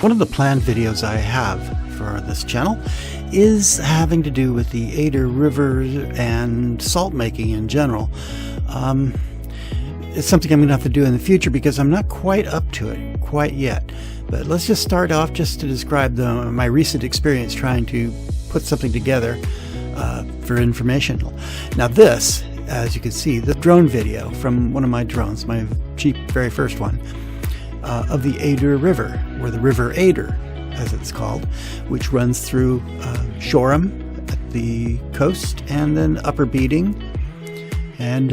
One of the planned videos I have for this channel is having to do with the Adur River and salt making in general. It's something I'm going to have to do in the future because I'm not quite up to it quite yet. But let's just start off just to describe my recent experience trying to put something together for informational. Now this, as you can see, the drone video from one of my drones, my cheap very first one, of the Adur River, or the River Adur as it's called, which runs through Shoreham at the coast and then Upper Beeding and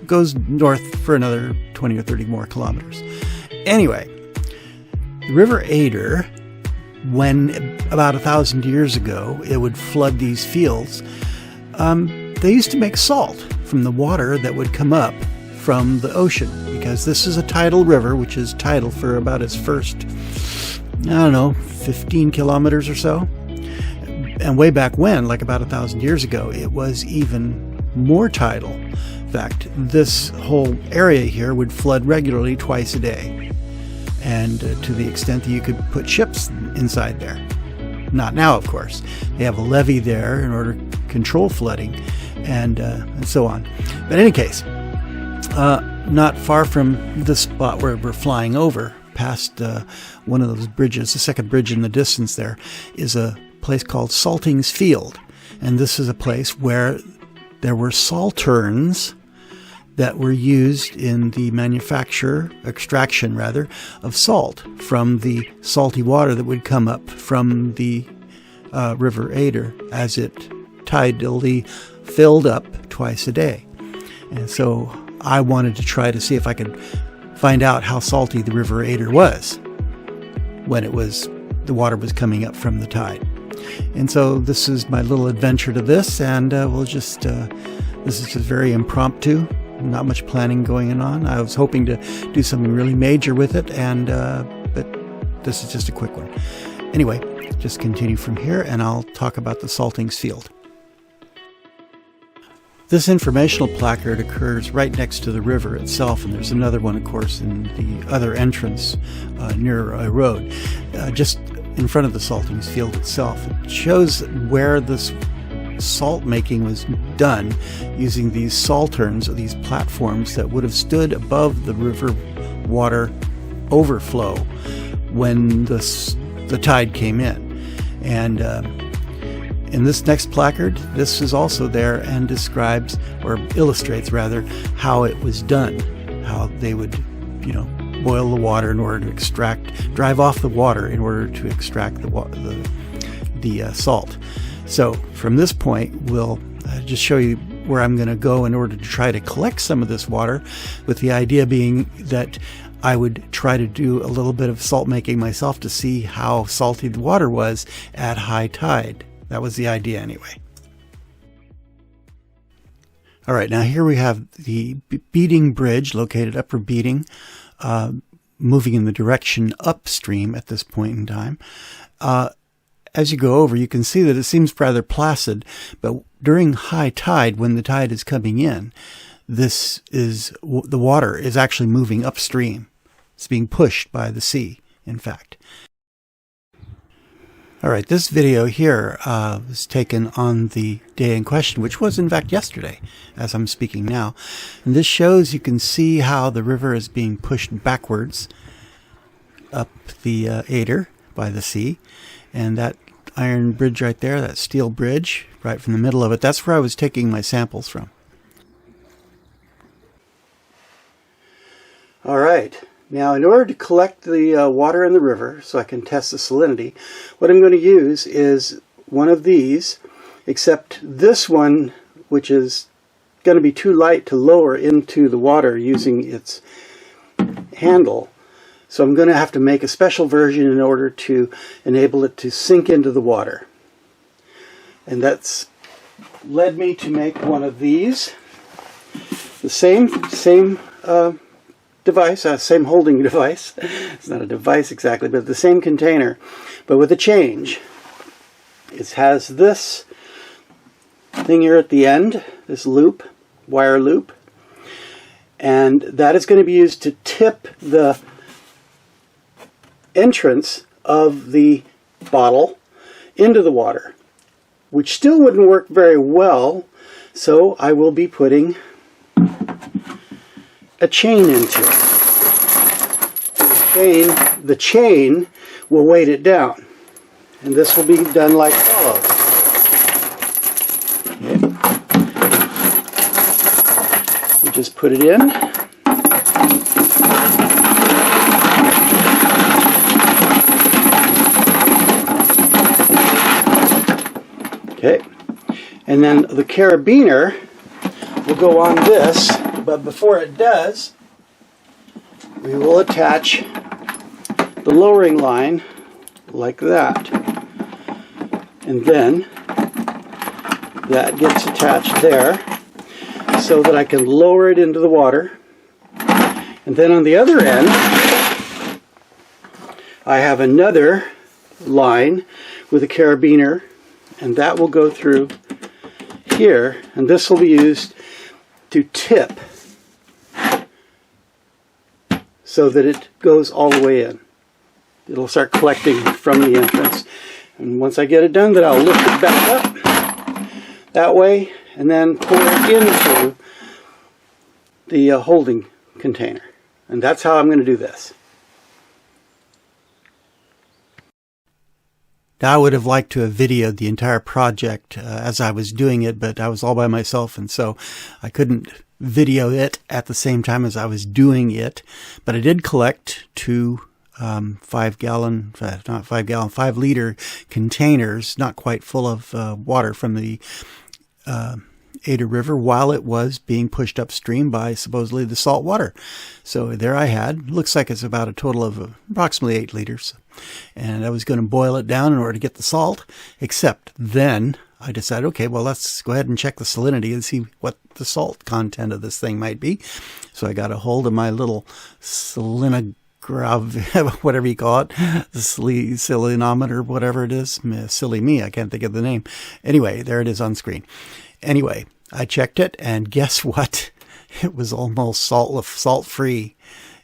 goes north for another 20 or 30 more kilometers. Anyway, the River Adur, when about 1,000 years ago it would flood these fields, they used to make salt from the water that would come up from the ocean, because this is a tidal river, which is tidal for about its first, 15 kilometers or so. And way back when, like about 1,000 years ago, it was even more tidal. In fact, this whole area here would flood regularly twice a day, and to the extent that you could put ships inside there. Not now, of course. They have a levee there in order to control flooding, and so on. But in any case, not far from the spot where we're flying over, past one of those bridges, the second bridge in the distance there, is a place called Saltings Field. And this is a place where there were salterns that were used in the extraction of salt from the salty water that would come up from the River Adur as it tidally filled up twice a day. And so I wanted to try to see if I could find out how salty the River Adur was when the water was coming up from the tide. And so this is my little adventure to this, and this is just very impromptu, not much planning going on. I was hoping to do something really major with it, but this is just a quick one. Anyway, just continue from here and I'll talk about the Saltings Field. This informational placard occurs right next to the river itself, and there's another one, of course, in the other entrance near a road, just in front of the Saltings Field itself. It shows where this salt making was done using these salterns, or these platforms that would have stood above the river water overflow when the tide came in. And in this next placard, this is also there and describes, or illustrates rather, how it was done, how they would, boil the water in order to drive off the water in order to extract the salt. So from this point, we'll just show you where I'm going to go in order to try to collect some of this water, with the idea being that I would try to do a little bit of salt making myself to see how salty the water was at high tide. That was the idea anyway. All right, now here we have the Beeding Bridge, located Upper Beeding, moving in the direction upstream at this point in time. As you go over, you can see that it seems rather placid, but during high tide, when the tide is coming in, the water is actually moving upstream. It's being pushed by the sea, in fact. All right, this video here was taken on the day in question, which was in fact yesterday, as I'm speaking now. And this shows, you can see how the river is being pushed backwards up the Adur by the sea. And that iron bridge right there, that steel bridge, right from the middle of it, that's where I was taking my samples from. All right. Now, in order to collect the water in the river, so I can test the salinity, what I'm going to use is one of these, except this one, which is going to be too light to lower into the water using its handle. So I'm going to have to make a special version in order to enable it to sink into the water. And that's led me to make one of these. The same device, same holding device. It's not a device exactly, but the same container, but with a change. It has this thing here at the end, this loop, wire loop, and that is going to be used to tip the entrance of the bottle into the water, which still wouldn't work very well, so I will be putting a chain into it. The chain will weight it down, and this will be done like follows. Okay. We just put it in. Okay, and then the carabiner will go on this, but before it does, we will attach the lowering line like that. And then that gets attached there so that I can lower it into the water. And then on the other end, I have another line with a carabiner, and that will go through here, and this will be used to tip so that it goes all the way in. It'll start collecting from the entrance, and once I get it done, then I'll lift it back up that way and then pour it into the holding container, and that's how I'm going to do this. Now, I would have liked to have videoed the entire project as I was doing it, but I was all by myself, and so I couldn't video it at the same time as I was doing it. But I did collect two 5-liter containers, not quite full of water, from the Adur River while it was being pushed upstream by supposedly the salt water. So there I had, looks like it's about a total of approximately 8 liters. And I was going to boil it down in order to get the salt, except then I decided, okay, well, let's go ahead and check the salinity and see what the salt content of this thing might be. So I got a hold of my little whatever you call it, the salinometer, whatever it is. Silly me, I can't think of the name. Anyway, there it is on screen. Anyway, I checked it, and guess what? It was almost salt-free.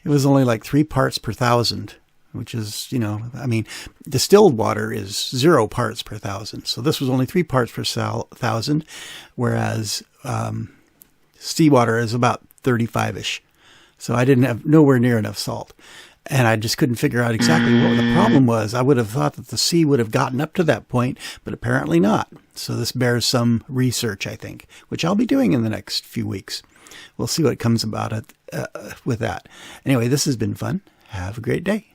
It was only like 3 parts per thousand, which is, I mean, distilled water is 0 parts per thousand. So this was only 3 parts per thousand, whereas seawater is about 35-ish. So I didn't have nowhere near enough salt. And I just couldn't figure out exactly what the problem was. I would have thought that the sea would have gotten up to that point, but apparently not. So this bears some research, I think, which I'll be doing in the next few weeks. We'll see what comes about it with that. Anyway, this has been fun. Have a great day.